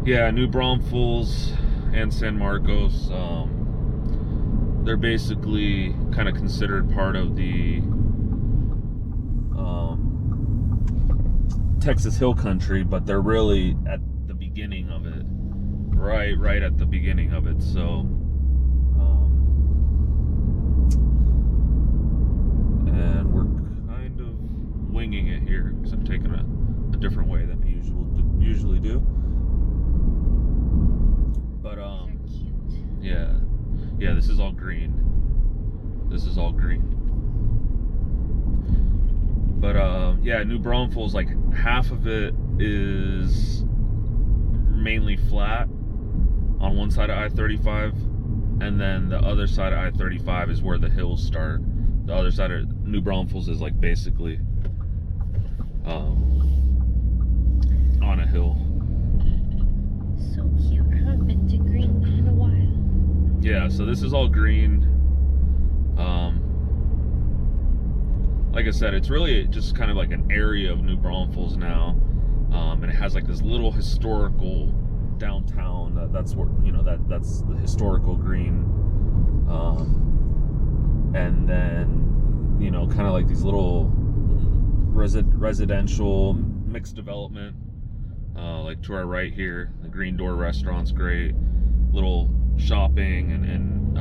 Yeah, New Braunfels and San Marcos, they're basically kind of considered part of the Texas Hill Country, but they're really at the beginning of it, right at the beginning of it. So, and we're kind of winging it here because I'm taking a different way than I usually do. But yeah, this is all green. This is all green. But yeah, New Braunfels, like half of it is mainly flat on one side of I-35, and then the other side of I-35 is where the hills start. The other side of New Braunfels is like basically on a hill. So cute. I haven't been to Gruene in a while. Yeah, so this is all green. Like I said, it's really just kind of like an area of New Braunfels now, and it has like this little historical downtown. That's where, you know, that's the historical green, and then, you know, kind of like these little residential mixed development, like to our right here, the Green Door restaurant's great, little shopping and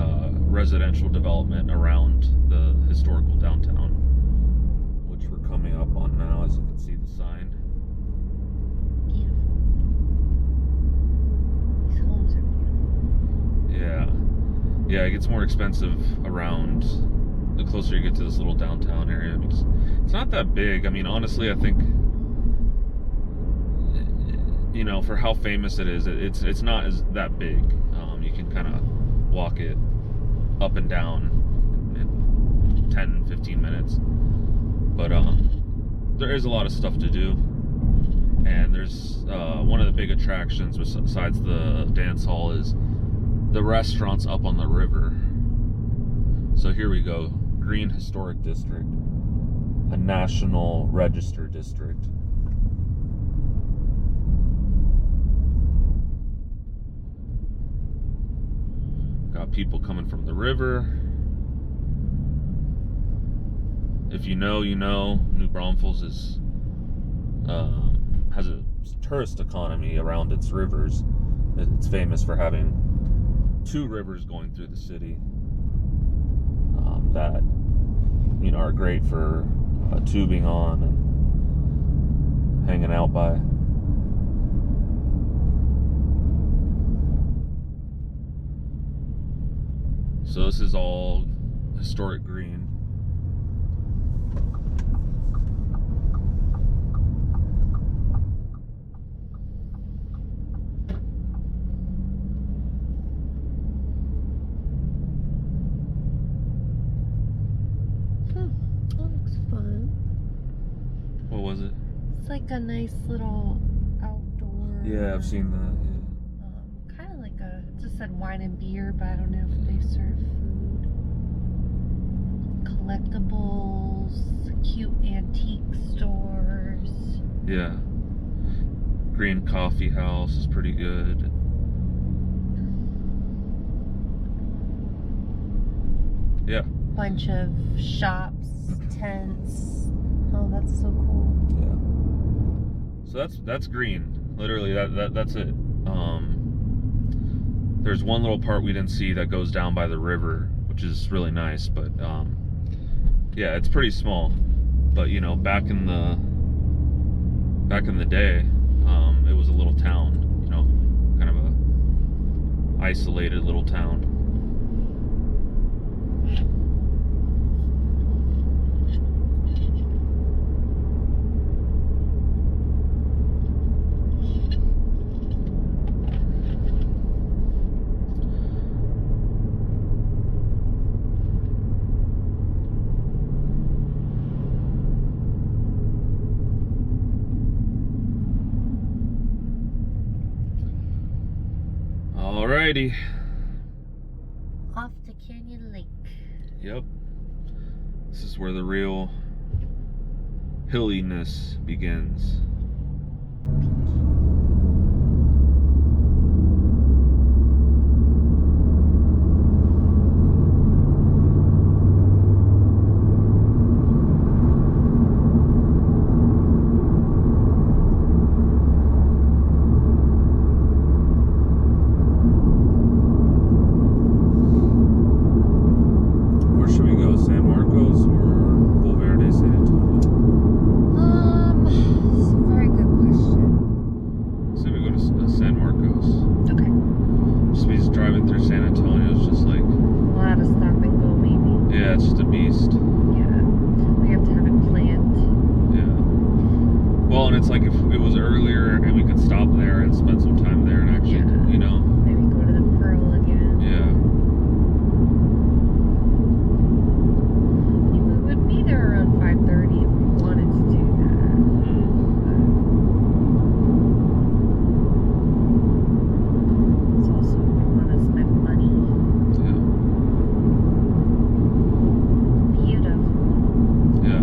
residential development around the historical downtown, which we're coming up on now, as you can see the sign. Beautiful. These homes are beautiful. Yeah, it gets more expensive around the closer you get to this little downtown area, because it's not that big. I mean, honestly, I think, you know, for how famous it is, it's not as that big. You can kind of walk it up and down in 10-15 minutes. But there is a lot of stuff to do, and there's one of the big attractions besides the dance hall is the restaurants up on the river. So here we go, Green Historic District, a National Register district. Got people coming from the river. If you know, you know. New Braunfels is has a tourist economy around its rivers. It's famous for having 2 rivers going through the city that, you know, are great for tubing on and hanging out by. So this is all historic green. That looks fun. What was it? It's like a nice little outdoor. Yeah, I've seen that. Yeah. Kind of like a. It just said wine and beer, but I don't know if they serve food. Collectibles, cute antique stores. Yeah. Green Coffee House is pretty good. Yeah. Bunch of shops, tents. Oh, that's so cool. Yeah. So that's green. Literally, that's it. There's one little part we didn't see that goes down by the river, which is really nice, but yeah, it's pretty small. But, you know, back in the day, it was a little town, you know, kind of a isolated little town. Alrighty. Off to Canyon Lake. Yep. This is where the real hilliness begins. it's just a beast. Yeah. We have to have it planned. Yeah. Well, and it's like if it was earlier and we could stop there and spend some time there and actually, Yeah. you know. Maybe go to the Pearl again. Yeah. We would be there around 5:30 if we wanted to do that. It's also if we want to spend money. Yeah. Beautiful. Yeah.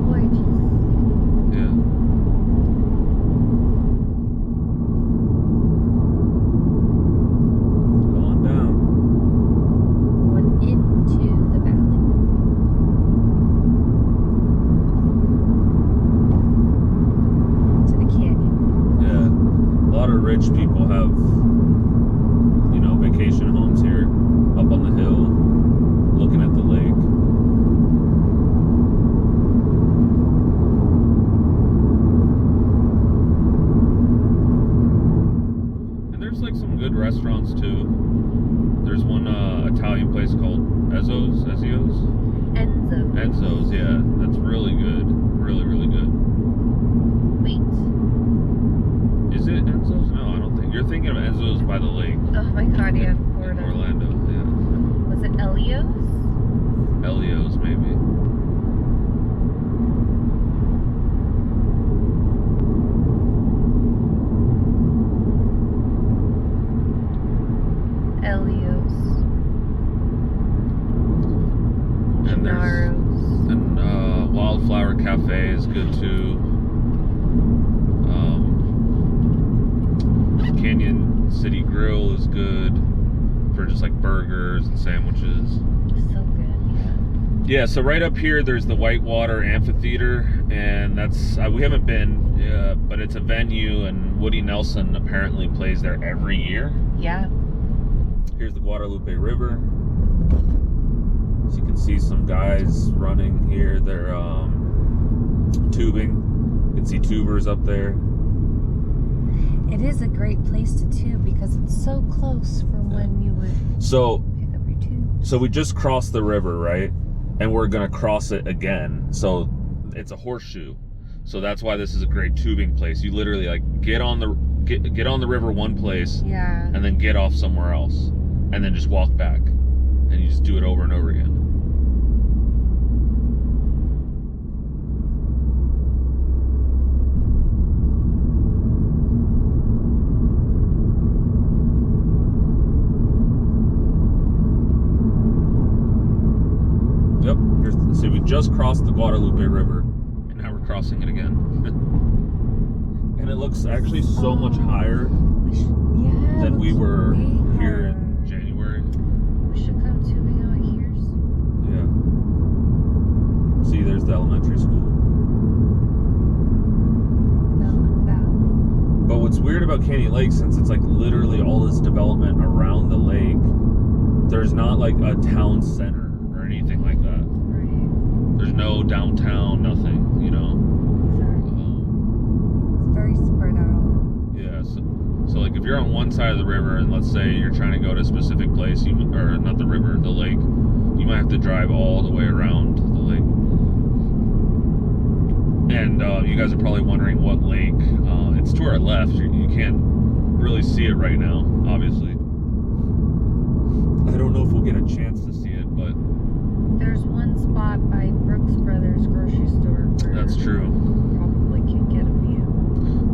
Gorgeous. Yeah. Going down. Going into the valley. To the canyon. Yeah. A lot of rich people have, you know, vacation homes here up on the hill looking at the lake. And there's like some good restaurants too. There's one Italian place called Enzo's, yeah. That's really good. Really, really good. Wait. Is it Enzo's? No, I don't think. You're thinking of Enzo's by the lake. Oh my god, yeah, In Florida. Orlando, yeah. Was it Elio's? Elio's, maybe. Elio's. And there's Gennaro's. and Wildflower Cafe is good too. Canyon City Grill is good for just like burgers and sandwiches. So good, yeah. Yeah, so right up here there's the Whitewater Amphitheater, and that's we haven't been, but it's a venue, and Woody Nelson apparently plays there every year. Yeah. Here's the Guadalupe River. So you can see some guys running here. They're tubing. You can see tubers up there. It is a great place to tube because it's so close from when you would So pick up your tube. So we just crossed the river, right? And we're gonna cross it again. So it's a horseshoe. So that's why this is a great tubing place. You literally like get on the river one place, Yeah. and then get off somewhere else, and then just walk back, and you just do it over and over again. Yep. See, we just crossed the Guadalupe River, and now we're crossing it again. And it looks actually so much higher Yeah. than we looks were way here in higher. January. We should come tubing out here. Yeah. See, there's the elementary school. Mountain Valley. But what's weird about Canyon Lake, since it's like literally all this development around the lake, there's not like a town center or anything like that. Right. There's no downtown, nothing, you know? It's very spread out. Yeah, so like if you're on one side of the river and let's say you're trying to go to a specific place, or not the river, the lake, you might have to drive all the way around the lake. And you guys are probably wondering what lake. It's to our left. You can't really see it right now, obviously. I don't know if we'll get a chance to see it, but There's one spot by Brooks Brothers grocery store where that's true. probably can get a view.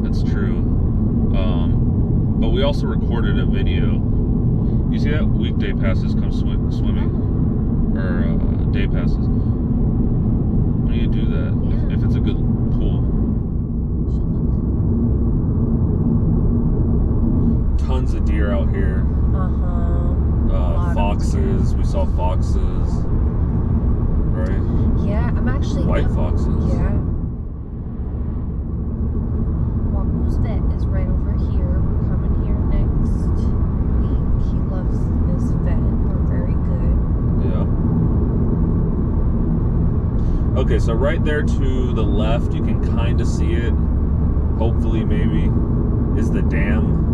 That's true. But we also recorded a video. You see that? Weekday passes come swimming. Or day passes. When do you do that? Yeah. If it's a good pool. Tons of deer out here. Foxes. We saw foxes. Right? Yeah, I'm actually White foxes. Yeah. Waku's vet is right over here. We're coming here next week. He loves this vet. We're very good. Yeah. Okay, so right there to the left, you can kind of see it. Hopefully, maybe, is the dam.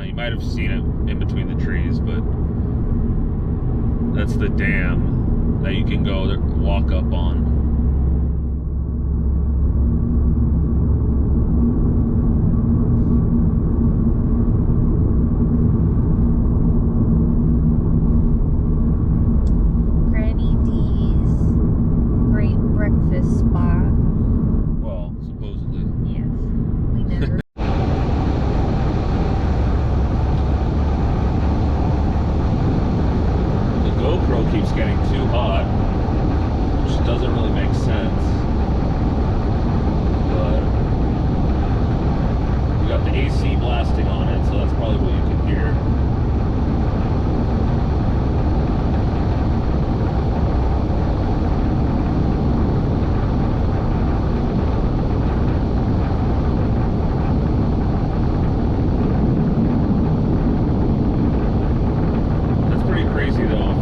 You might I've seen it in between the trees, but that's the dam that you can go walk up on. Granny D's great breakfast spot. Well, supposedly. Yes, we never. The GoPro keeps getting too hot, which doesn't really make sense. But we got the AC blasting on it, so that's probably what you can hear. That's pretty crazy though.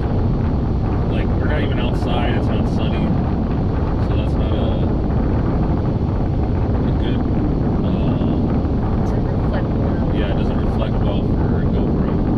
Like, we're not even outside, it's not sunny, so that's not a good, Doesn't reflect well. yeah, it doesn't reflect well for a GoPro.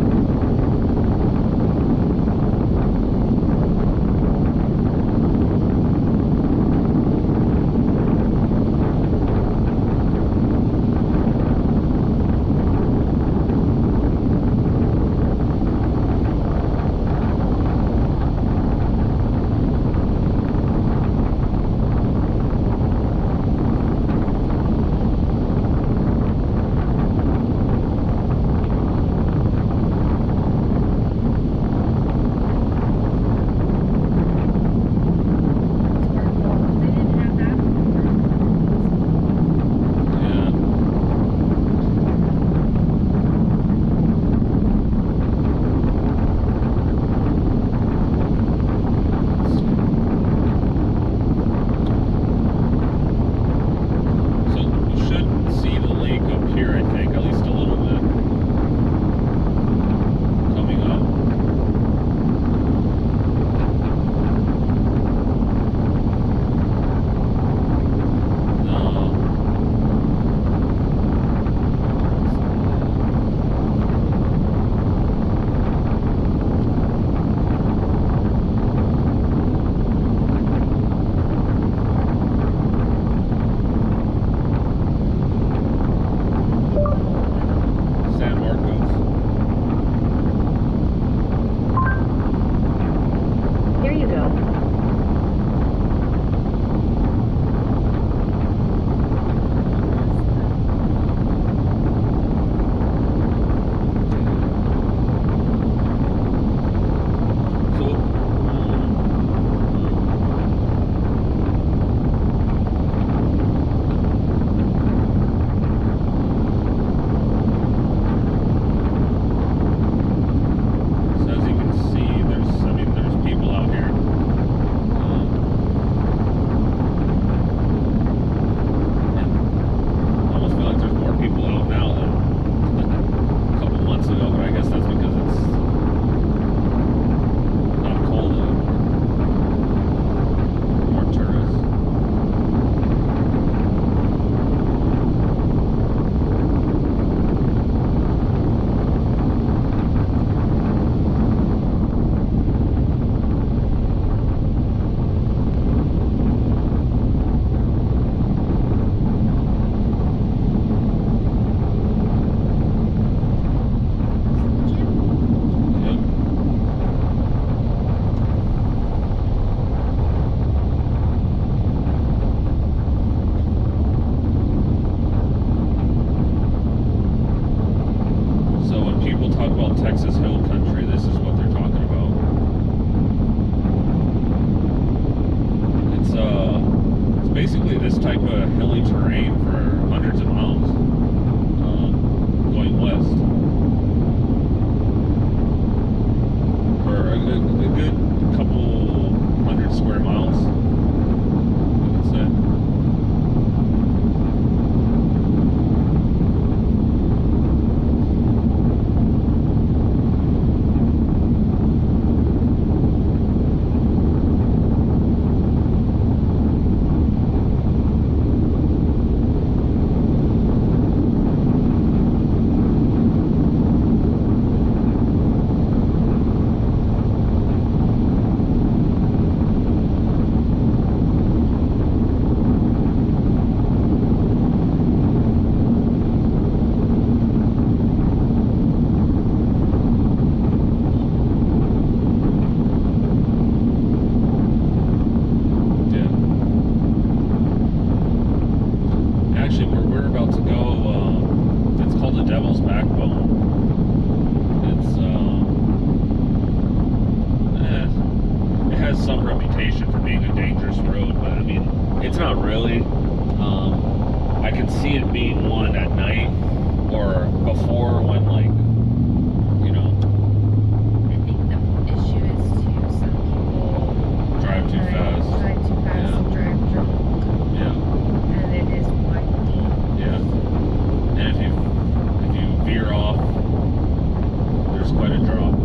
before when like, you know, I think the issue is too some people drive too fast. drive too fast Yeah. and drive drunk, Yeah. and it is windy. Yeah. And if you veer off, there's quite a drop.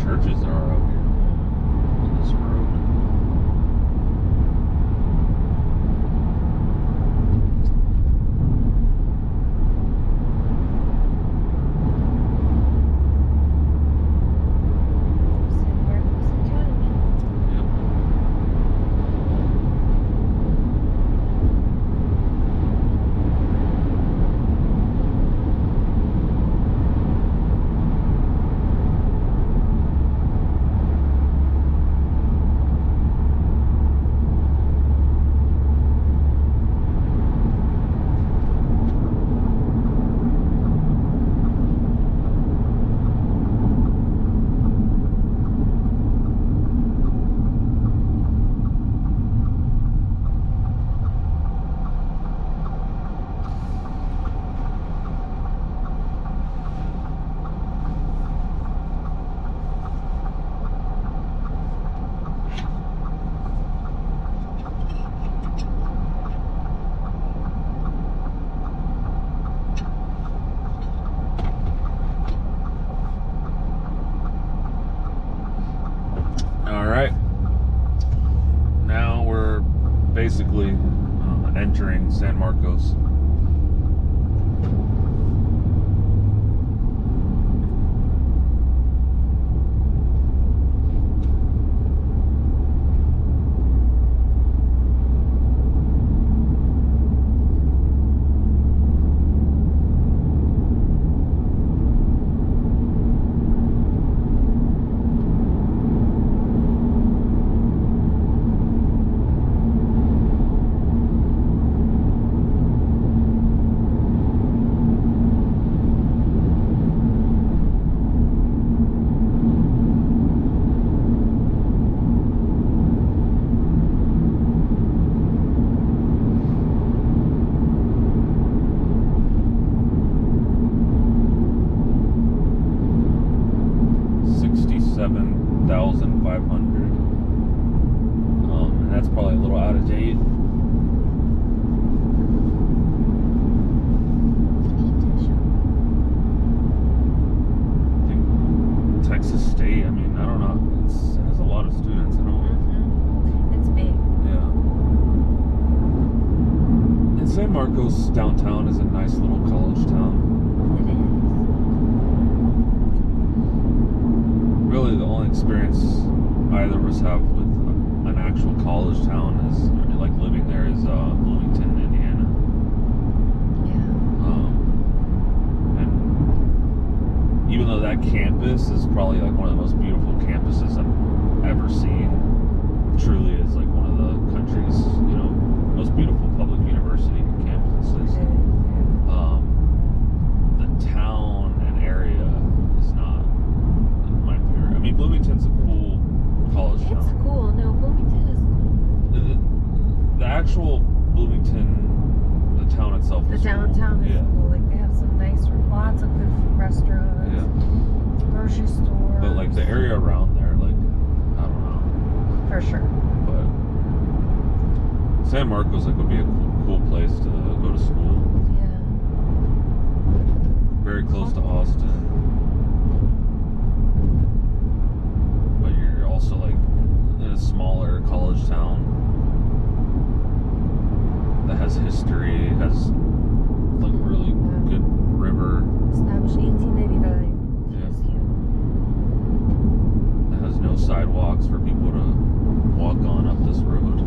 churches there are out here on this road. San Marcos Academy. Yep. All right. Now we're basically entering San Marcos. $67,500. And that's probably a little out of date. I think Texas State, I mean, I don't know. It has a lot of students. I don't It's big. Yeah. And San Marcos downtown is a nice little college town. It is. Really, the only experience either of us have with an actual college town is, like, living there is Bloomington, Indiana. Yeah. And even though that campus is probably like one of the most beautiful campuses I've ever seen, truly is like one of the country's, most beautiful public university campuses. The town and area is not my favorite. I mean, Bloomington's a cool college town. It's cool. No, Bloomington is cool. The actual Bloomington, the town itself The is downtown cool. is cool. Like they have some nice, lots of good restaurants, Yeah. grocery stores. But like the area around there, like, I don't know. For sure. But San Marcos like would be a cool place to go to school. Yeah. Very close to Austin. But you're also like in a smaller college town that has history, has like really good river. Established 1899. Yeah. TSU. That has no sidewalks for people to walk on up this road.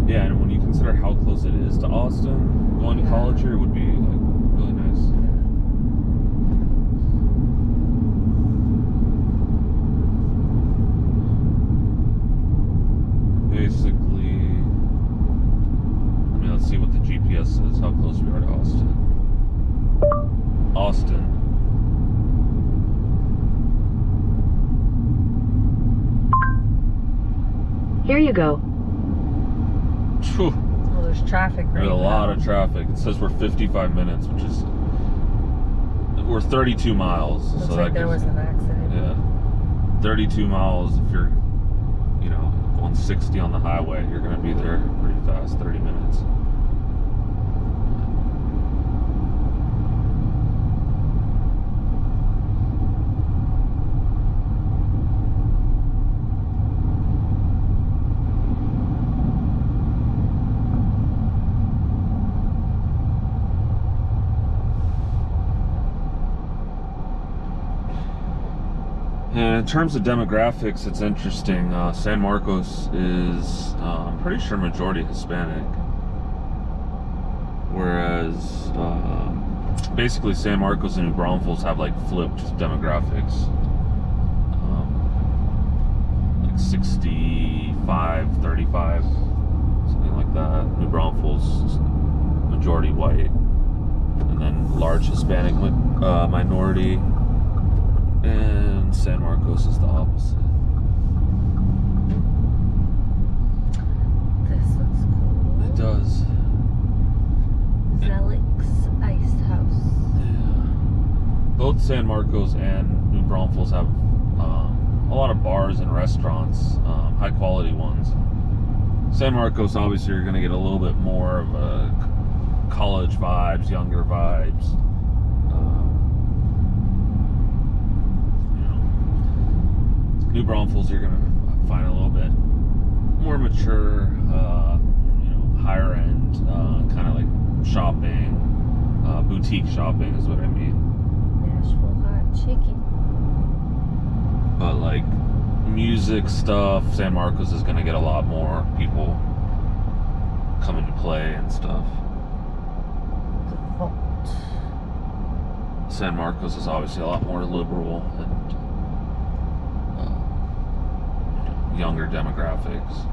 Yeah, and when you consider how close it is to Austin, going to college here would be like really nice. Basically, I mean, let's see what the GPS says, how close we are to Austin. Austin. Here you go. Phew. Well, there's traffic right There's a lot now. of traffic. It says we're 55 minutes, which is We're 32 miles. Looks so like that there was gives, an accident. yeah, 32 miles. If you're, going 60 on the highway, you're going to be there pretty fast, 30 minutes. And in terms of demographics, it's interesting. San Marcos is, I'm pretty sure, majority Hispanic. Whereas, basically San Marcos and New Braunfels have like flipped demographics. Like 65-35, something like that. New Braunfels, majority white. And then large Hispanic minority. And San Marcos is the opposite. This looks cool. It does. Zelix Ice House. Yeah. Both San Marcos and New Braunfels have a lot of bars and restaurants, high quality ones. San Marcos, obviously, you're going to get a little bit more of a college vibes, younger vibes. New Braunfels, you're gonna find a little bit more mature, higher end, kind of like shopping, boutique shopping is what I mean. Nashville hot chicken. But like music stuff, San Marcos is gonna get a lot more people coming to play and stuff. The Vault. San Marcos is obviously a lot more liberal and younger demographics.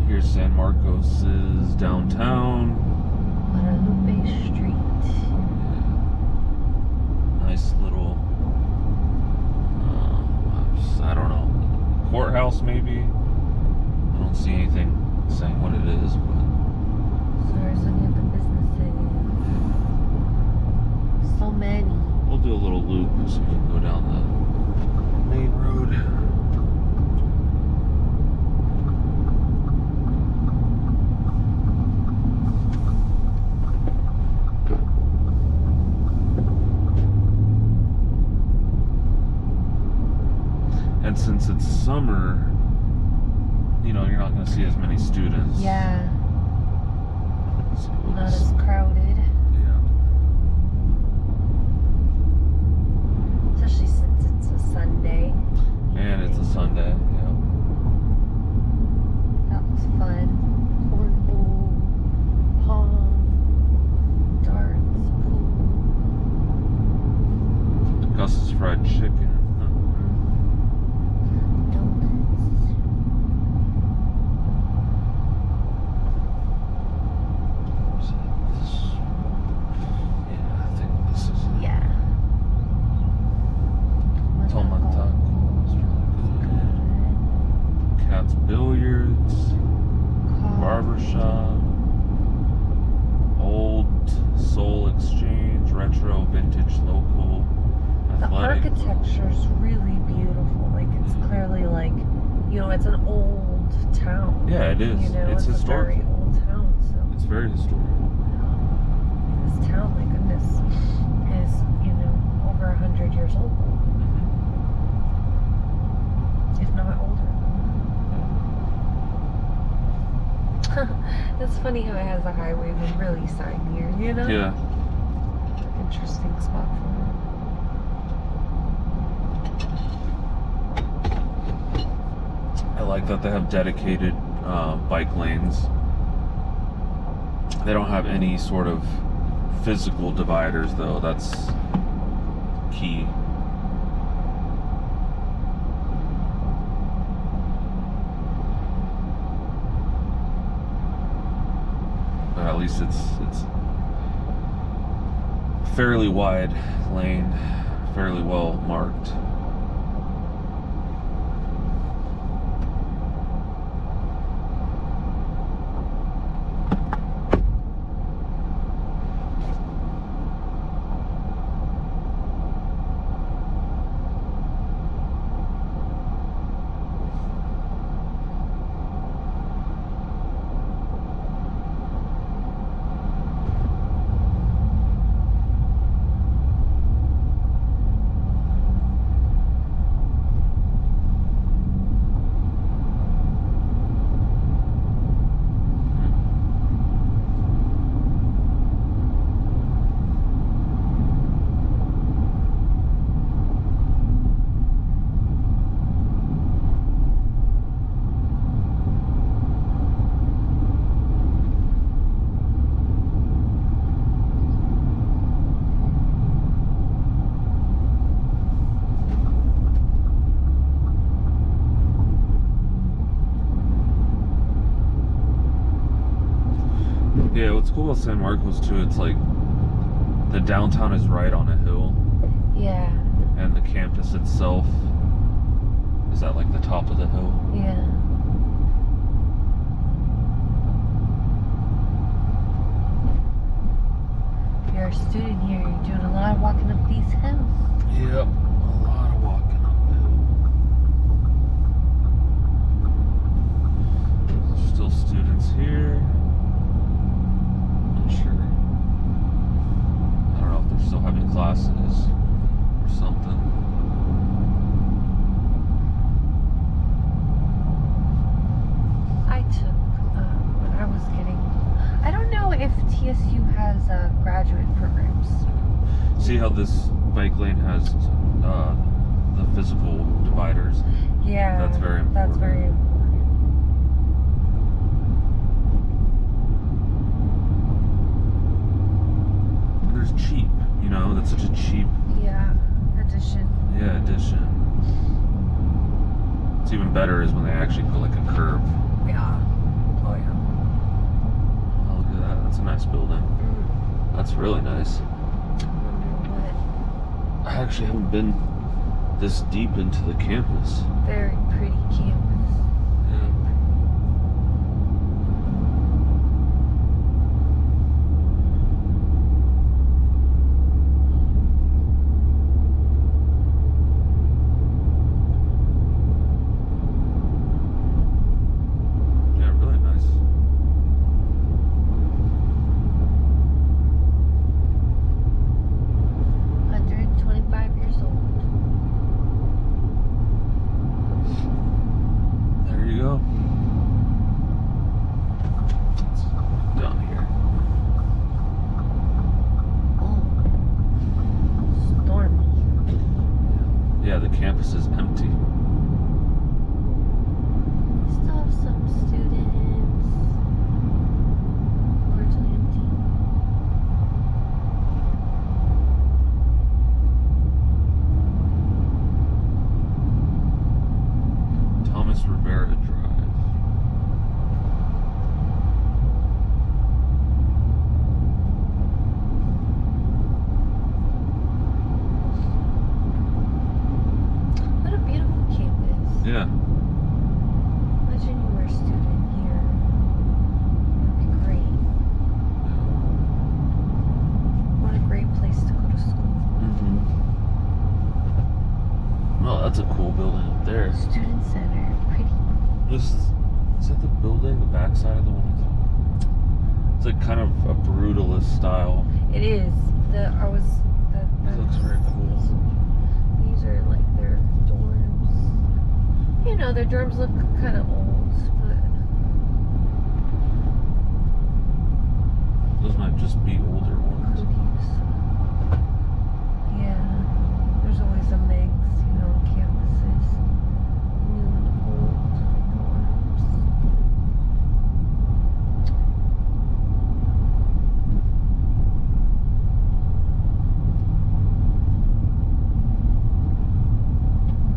Here's San Marcos' downtown. Guadalupe Street. Yeah. Nice little, I don't know, courthouse maybe? I don't see anything saying what it is, but. So we're looking at the businesses. So many. We'll do a little loop so we can go down the main road. And since it's summer, you're not going to see as many students. Yeah. So we'll Not just- as crowded. yeah. Especially since it's a Sunday. And it's a Sunday, yeah. That was fun. Cornhole, pong, darts, pool, Gus's fried chicken. donuts. Yeah, I think this is Yeah. Tomata. It's really good. Cat's Billiards, Barbershop, Old Soul Exchange, Retro, Vintage, Local, The Athletic. architecture's really beautiful. Like, it's clearly like, it's an old town. Yeah, it is. It's a historic. very old town. So It's very historical. this town, my goodness, is over 100 years old, if not older. It's funny how it has a highway with really sign here. Yeah. Interesting spot for it. I like that they have dedicated bike lanes. They don't have any sort of physical dividers, though. That's key. at least it's fairly wide lane, fairly well marked. Yeah, what's cool about San Marcos too, it's like the downtown is right on a hill. Yeah. And the campus itself is at like the top of the hill. Yeah. If you're a student here, you're doing a lot of walking up these hills. Yep, a lot of walking uphill. There's still students here. Sure. I don't know if they're still having classes or something. I took when I was getting. I don't know if TSU has graduate programs. See how this bike lane has the physical dividers? Yeah. That's very important. That's very important. Cheap, you know, that's such a cheap addition. Yeah, addition. It's even better is when they actually put like a curve. Yeah. Oh yeah. Oh, look at that. That's a nice building. That's really nice. I wonder what. I actually haven't been this deep into the campus. Very pretty campus. The campus is empty. Still have some students. Largely empty. Thomas Rivera Drive. Yeah. Imagine you were a student here. It would be great. Yeah. What a great place to go to school. Well, that's a cool building up there. Student center. Pretty. Is that the building? The backside of the one? It's like kind of a brutalist style. It is. It looks very cool. These are like their dorms. You know, their dorms look kind of old, but those might just be older ones. Yeah, there's always a mix, you know, campuses, new and old dorms.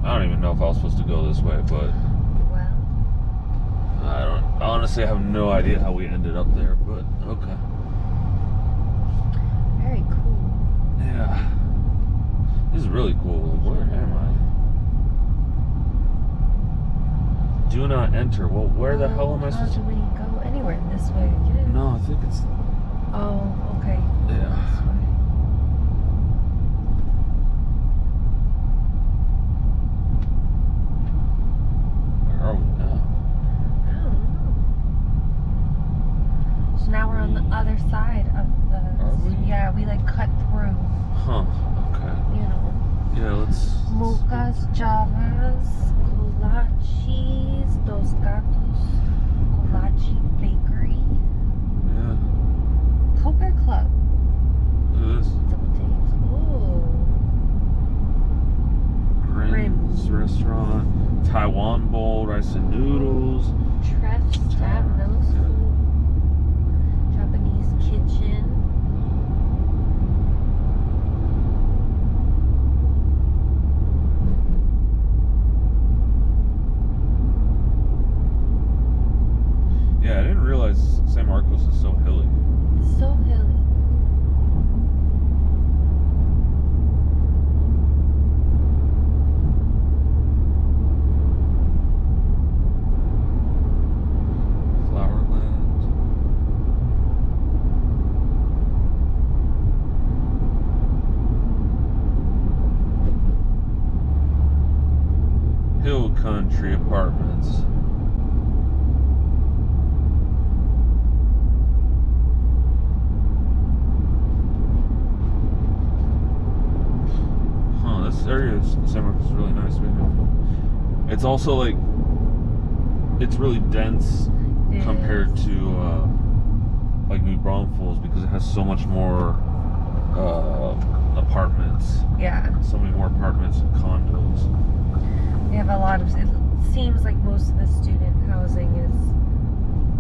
I don't even know if I was supposed to go this way, but Well, I don't Honestly, I have no idea how we ended up there, but okay. Very cool. Yeah. This is really cool. Where am I? Do not enter. Well, where the hell am I supposed to... How do we go anywhere this way again? No, I think it's... Oh, okay. Yeah. This way. Where are we now? I don't know. So now we're on the other side of the... Are we? Yeah, we like cut through, Huh. Okay. you know. Yeah, let's... Mochas, Javas, Kolaches, Dos Gatos, Kolache Bakery, Yeah. Poker Club, Look at this. Double Dave's. Ooh. Gruene's restaurant. Taiwan bowl, rice and noodles. Treff's Tab, Middle School, Japanese Kitchen. Yeah, I didn't realize San Marcos is so hilly. It's so hilly. Flowerland. Hill Country Apartments. This area of San Marcos is really nice, man. It's also like, it's really dense It compared is. to like New Braunfels because it has so much more apartments. Yeah, So many more apartments and condos. we have a lot of. It seems like most of the student housing is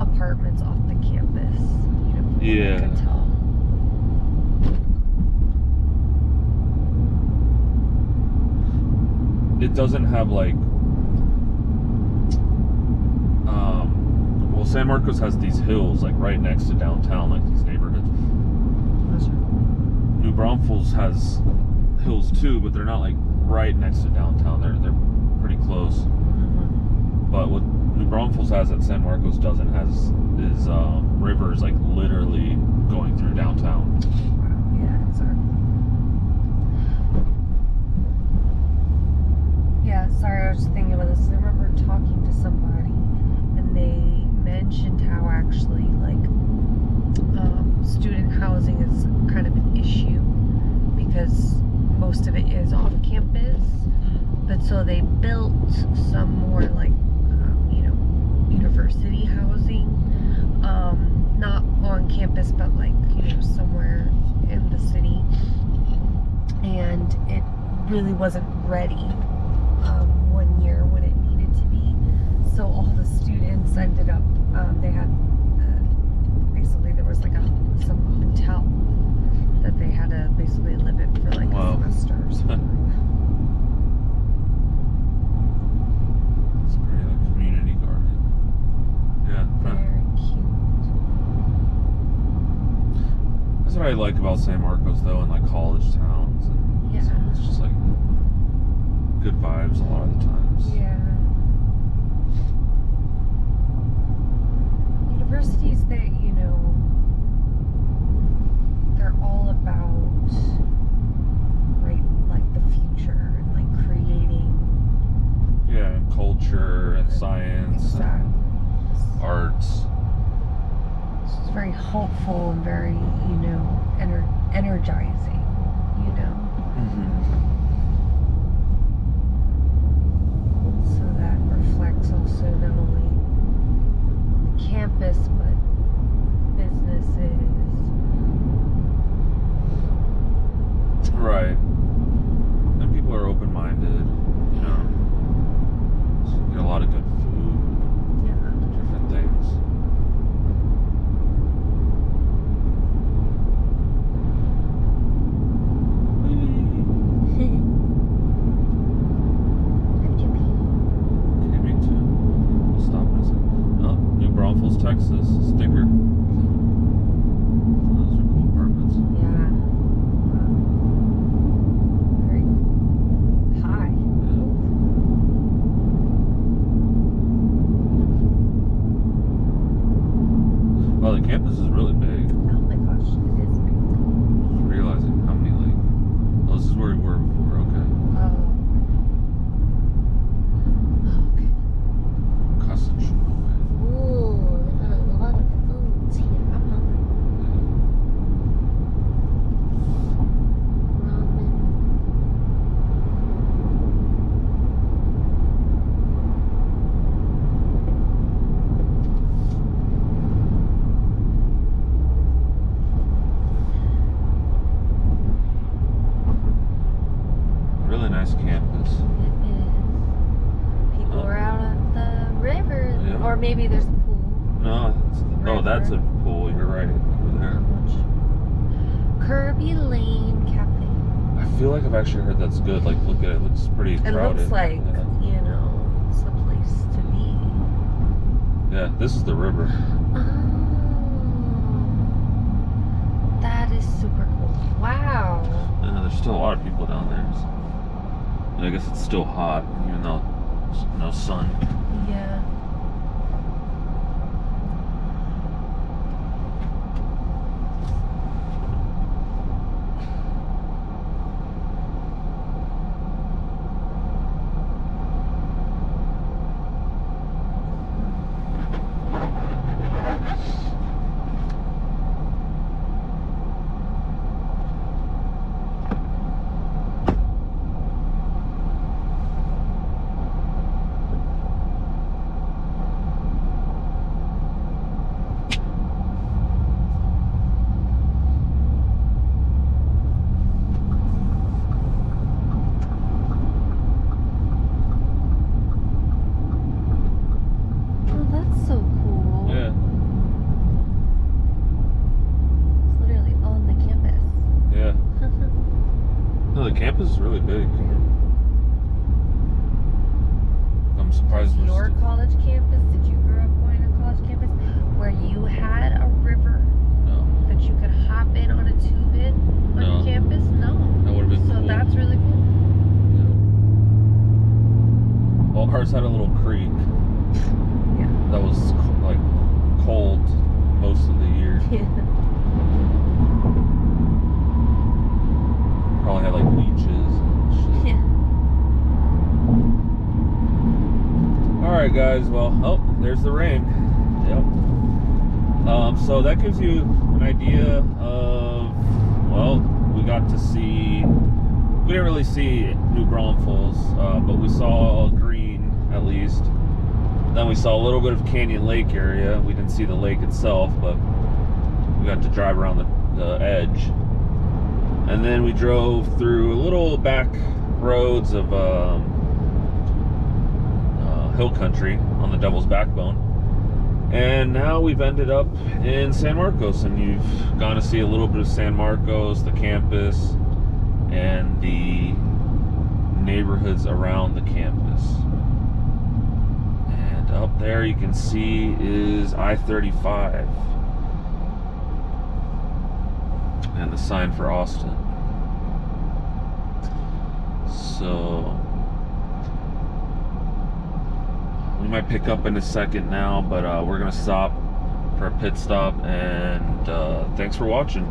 apartments off the campus. You know, from what I Yeah. could tell. It doesn't have like well, San Marcos has these hills like right next to downtown, like these neighborhoods. New Braunfels has hills too, but they're not like right next to downtown. They're pretty close. Mm-hmm. But what New Braunfels has that San Marcos doesn't has is rivers like literally going through downtown. Wow, yeah, sorry, I was just thinking about this. I remember talking to somebody and they mentioned how actually like student housing is kind of an issue because most of it is off campus, but so they built some more like university housing, not on campus but like somewhere in the city, and it really wasn't ready one year when it needed to be, so all the students ended up they had basically there was like some hotel that they had to basically live in for like Wow. a semester or something. It's pretty like community garden. Yeah. Very cute. That's what I like about San Marcos though, and like college towns, and Yeah. so it's just like good vibes a lot of the times. Yeah. Universities that, they're all about, right, like the future and like creating. Yeah, and culture and science Exactly. and arts. It's very hopeful and very, energizing, Mm-hmm. So that reflects also not only on the campus, but businesses. Right. And people are open-minded, So you get a lot of good food, Yeah. different things. Whee! Texas sticker. Those are cool apartments. Yeah. Wow. Very cool. High. Well, the campus is really big. Oh my gosh, it is big. Just realizing how many, like, oh, this is where we were before, okay. Oh, okay. Constituted. Ooh, they got a lot of foods here. I'm hungry. Ramen. Really nice campus. It is. People are out at the river. Yeah. Or maybe there's a pool. No, oh, that's a pool. You're right over there. Kirby Lane Cafe. I feel like I've actually heard that's good. Like, look at it. It looks pretty It crowded. looks like, Yeah. you know, it's the place to be. Yeah, this is the river. Oh, that is super cool. Wow. There's still a lot of people down there. So I guess it's still hot, even though there's no sun. Yeah. Oh, that's so cool. Yeah, It's literally on the campus. yeah. No, the campus is really big. I'm surprised we're Your still... college campus, did you grow up going to college campus where you had a river No, that you could hop in on a tube in on No. your campus? No. that would have been So cool. that's really cool. Yeah. Well, ours had a little creek Yeah. that was like cold most of the year. Probably had like leeches and shit. Yeah. Alright guys, well, oh, there's the rain. Yep. So that gives you an idea of, well, we got to see, we didn't really see New Braunfels, but we saw Gruene at least. Then we saw a little bit of Canyon Lake area. We didn't see the lake itself, but we got to drive around the edge. And then we drove through a little back roads of hill country on the Devil's Backbone. And now we've ended up in San Marcos, and you've gone to see a little bit of San Marcos, the campus, and the neighborhoods around the campus. And up there you can see is I-35 and the sign for Austin. So we might pick up in a second now, but we're gonna stop for a pit stop, and thanks for watching.